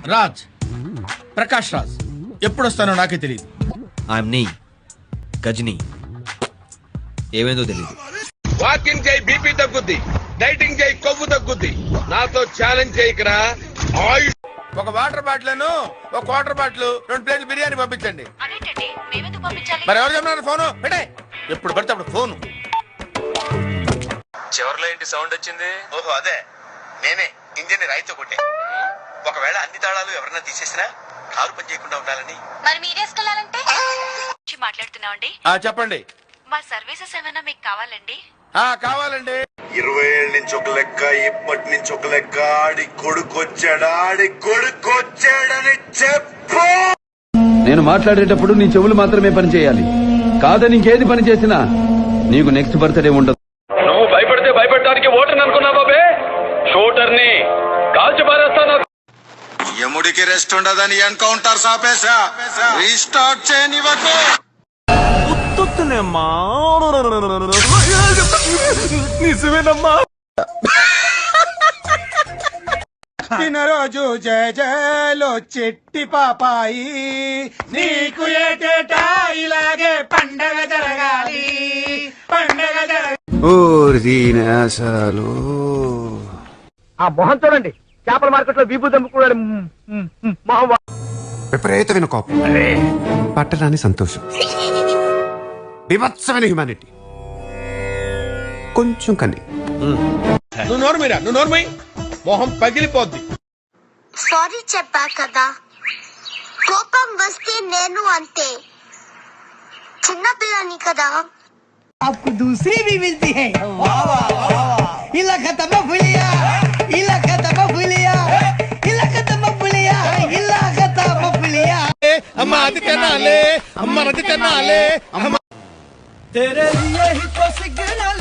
రాజ్, ప్రకాష్ రాజ్. ఎప్పుడు వస్తానో నాకే తెలియదు. ఐఎమ్ నీ గజనీ. ఏమైందో తెలియదు. వాకింగ్ చేయి బీపీ తగ్గుద్ది, డైటింగ్ చేయి కొవ్వు తగ్గుద్ది. నాతో ఛాలెంజ్ చేయకరా. ఒక వాటర్ బాటిల్, ఒక వాటర్ బాటిల్, 2 ప్లేట్లు బిర్యానీ పంపించండి. మరి ఎవరు చెప్పినారు ఫోను పెట్టే? ఎప్పుడు పడితే అప్పుడు ఫోను. చివర్లో ఏంటి సౌండ్ వచ్చింది? ఓహో అదే, నేనే ఇంజన్ రాయితో కొట్టే. ఒకవేళ అన్ని తాళాలు ఎవరన్నా తీసేసినా కారు పని చేయకుండా ఉండాలని. మరి మీరేసుకెళ్ళాలంటే మాట్లాడుతున్నామండి. చెప్పండి. మా సర్వీసెస్ ఏమైనా మీకు కావాలండి? కావాలండి. 20 ఏళ్ళ నుంచి ఒక లెక్క, ఇప్పటి నుంచి ఒక లెక్క. ఆడి కొడుకొచ్చాడని చెప్పు. నేను మాట్లాడేటప్పుడు నీ చెవులు మాత్రమే పని చేయాలి. కాదని ఇంకేది పని చేసినా నీకు నెక్స్ట్ బర్త్డే ఉండదు. నువ్వు భయపడితే భయపెట్టడానికి ఓటర్ అనుకున్నా బాబే. షూటర్ని కాల్చి పారేస్తాను. యముడికి రెస్ట్ ఉండదని ఎన్కౌంటర్ సాపేసా. రీస్టార్ట్ చేయనివ్వకు. నిజమేనమ్మా. రోజు జయ జయలో చెట్టి పాపాయి, నీకు ఏటేటా ఇలాగే పండగ జరగాలి, పండగ జరగాలి. ఆ మొహం చూడండి, చేపల మార్కెట్ లో వీపు దమ్ముకున్నాడు. విపరీతమైన కోపం, పట్టరాని సంతోషం, వివత్సమైన హ్యుమానిటీ, కొంచెం కన్ని. నువ్వు నోర్మై మొహం పగిలిపోద్ది. సారీ చెప్పా కదా, కోపం వస్తే నేను అంతే, చిన్నపిల్లని కదా. आपको दूसरी भी मिलती है. इला खत्म फुलिया, इला खत्म फुलिया, इला खत्म फुलिया, इला खत्म फुलिया. అమ్మ అది తినాలే, అమ్మ అది తినాలే, అమ్మ. तेरे लिए ही तो सिग्नल